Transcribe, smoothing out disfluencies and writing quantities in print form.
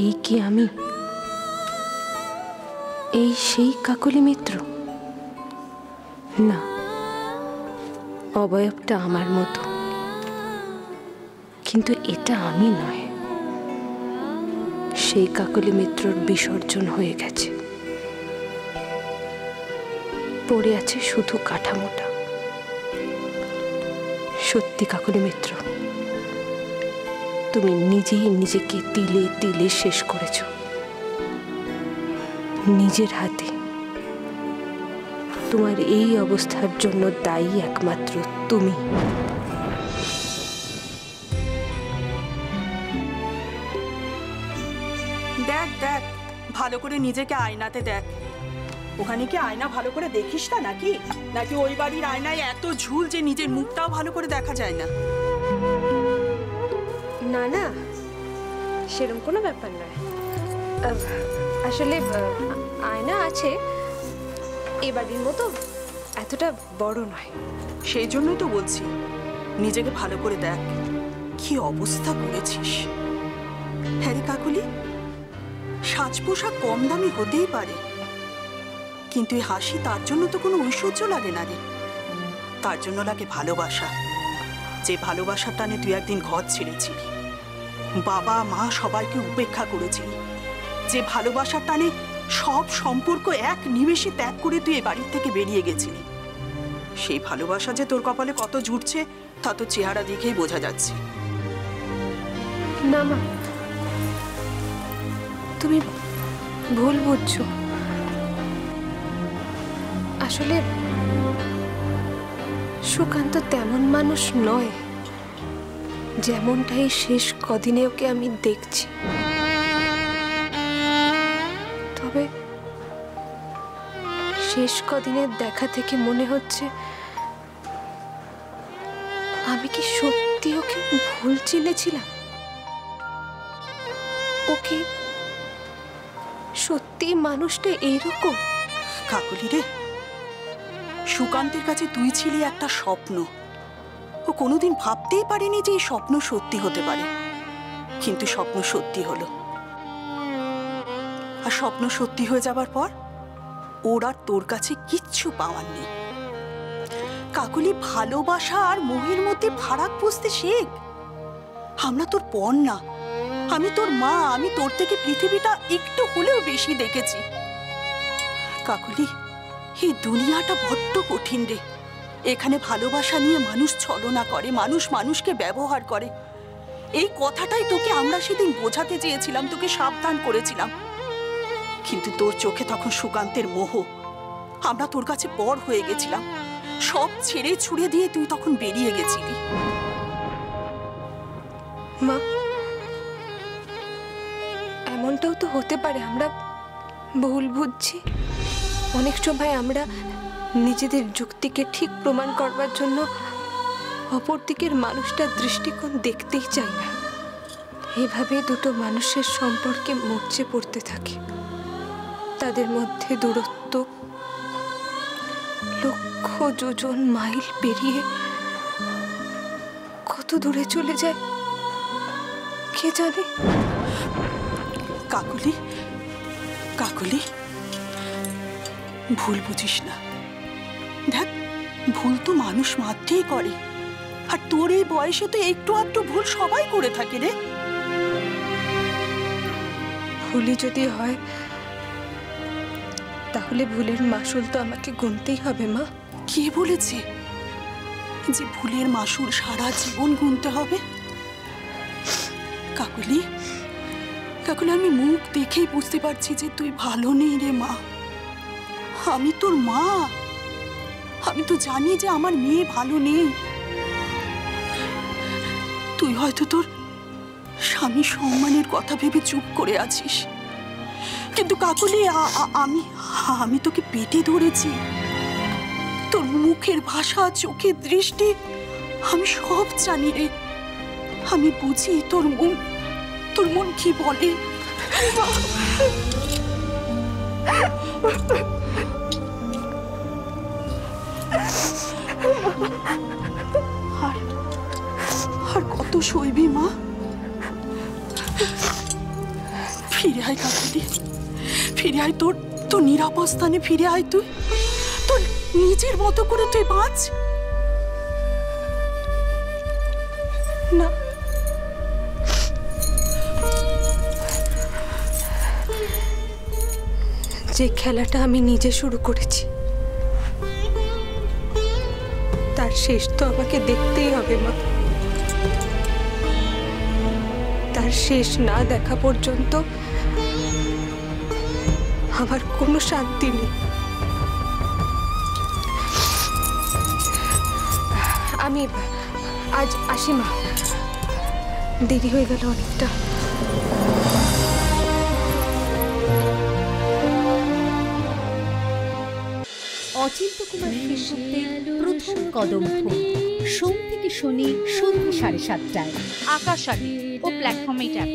এই কি আমি? এই সেই কাকলি মিত্র? না, অবয়বটা আমার মতো, কিন্তু এটা আমি নয়। সেই কাকলি মিত্রর বিসর্জন হয়ে গেছে, পড়ে আছে শুধু কাঠামোটা। সত্যি কাকলি মিত্র, তুমি নিজেই নিজেকে তিলে তিলে শেষ করেছ, নিজের হাতে। তোমার এই অবস্থার জন্য দায়ী একমাত্র তুমি। দেখ দেখ, ভালো করে নিজেকে আয়নাতে দেখ। ওখানে কি আয়না ভালো করে দেখিস না নাকি? নাকি ওই বাড়ির আয়নায় এত ঝুল যে নিজের মুখটাও ভালো করে দেখা যায় না? না না, সেরকম কোনো ব্যাপার নয়। আসলে আয়না আছে, এ বাড়ির মতো এতটা বড় নয়। সেই জন্যই তো বলছি, নিজেকে ভালো করে দেখ। কি অবস্থা করেছিস! হ্যাঁ রে কাকুলি, সাজ পোশাক কম দামি হতেই পারে, কিন্তু এই হাসি তার জন্য তো কোনো ঐশ্বর্য লাগে না রে। তার জন্য লাগে ভালোবাসা। যে ভালোবাসার টানে তুই একদিন ঘর ছেড়েছিলি, বাবা মা সবাইকে উপেক্ষা করেছিলি। যে ভালোবাসার টানে সব সম্পর্ক এক নিমেষে ত্যাগ করে তুই এ বাড়ির থেকে বেরিয়ে গেছিলি। সেই ভালোবাসা যে তোর কপালে কত জুটছে তা তো চেহারা দেখেই বোঝা যাচ্ছে। না মা, তুমি ভুল বুঝছো। আসলে সুকান্ত তেমন মানুষ নয় যেমনটাই শেষ কদিনে ওকে আমি দেখছি। তবে শেষ কদিনের দেখা থেকে মনে হচ্ছে আমি কি সত্যি ওকে ভুল চিনেছিলাম। ওকে সত্যি মানুষটা এইরকম? কাকুলি রে, সুকান্তের কাছে তুই ছিলি একটা স্বপ্ন। ও কোনোদিন ভাবতেই পারেনি যে এই স্বপ্ন সত্যি হতে পারে, কিন্তু স্বপ্ন সত্যি হলো। আর স্বপ্ন সত্যি হয়ে যাবার পর ওর আর তোর কাছে কিচ্ছু পাওয়ার নেই। কাকুলি, ভালোবাসা আর মোহের মধ্যে ফারাক বুঝতে শেখ। আমরা তোর পর না, আমি তোর মা। আমি তোর থেকে পৃথিবীটা একটু হলেও বেশি দেখেছি। কাকুলি, এই দুনিয়াটা বড্ড কঠিন রে। এখানে ভালোবাসা নিয়ে মানুষ ছলনা করে, মানুষ মানুষকে ব্যবহার করে। এই কথাটাই তোকে আমরা সেদিন বোঝাতে চেয়েছিলাম, তোকে সাবধান করেছিলাম। কিন্তু তোর চোখে তখন সুকান্তের মোহ। আমরা তোর কাছে পর হয়ে গেছিলাম। সব ছেড়ে ছুড়ে দিয়ে তুই তখন বেরিয়ে গেছিলি। মা, এমনটাও তো হতে পারে আমরা ভুল বুঝছি। অনেক সময় আমরা নিজেদের যুক্তিকে ঠিক প্রমাণ করবার জন্য অপর দিকের মানুষটার দৃষ্টিকোণ দেখতেই চাই না। এভাবে দুটো মানুষের সম্পর্কে মরচে পড়তে থাকে। তাদের মধ্যে দূরত্ব লক্ষ যোজন মাইল পেরিয়ে কত দূরে চলে যায় কে জানে। কাকুলি, কাকুলি, ভুল বুঝিস না। দেখ, ভুল তো মানুষ মাত্রেই করে। আর তোর এই বয়সে তো একটু আধটু ভুল সবাই করে থাকে রে। ভুলই যদি হয় তাহলে ভুলের মাসুল তো আমাকে গুনতেই হবে মা। কে বলেছে যে ভুলের মাসুল সারা জীবন গুনতে হবে? কাকুলি, কাকুলি, আমি মুখ দেখেই বুঝতে পারছি যে তুই ভালো নেই রে মা। আমি তোর মা, আমি তো জানি যে আমার মেয়ে ভালো নেই। তুই হয়তো তোর স্বামী সম্মানের কথা ভেবে চুপ করে আছিস, কিন্তু কাকুলি, আমি তোকে পেটে ধরেছি। তোর মুখের ভাষা, চোখের দৃষ্টি আমি সব জানি রে। আমি বুঝি তোর মন কি বলে। আর কত সইবি মা? ফিরে আয় কাকুলি, ফিরে আয়, তোর তোর নিরাপদ স্থানে ফিরে আয়, তুই তোর নিজের মতো করে তুই বাঁচ। না, যে খেলাটা আমি নিজে শুরু করেছি তার শেষ তো আমাকে দেখতেই হবে মা। তার শেষ না দেখা পর্যন্ত আমার কোনো শান্তি নেই। আমি আজ আসি মা, দেরি হয়ে গেল অনেকটা। অচিন্ত কুমার সেনগুপ্তের প্রথম কদম ফুল, সোম থেকে শনি সন্ধ্যে 7:30টায় আকাশবাণী ও প্ল্যাটফর্মে ট্যাপ।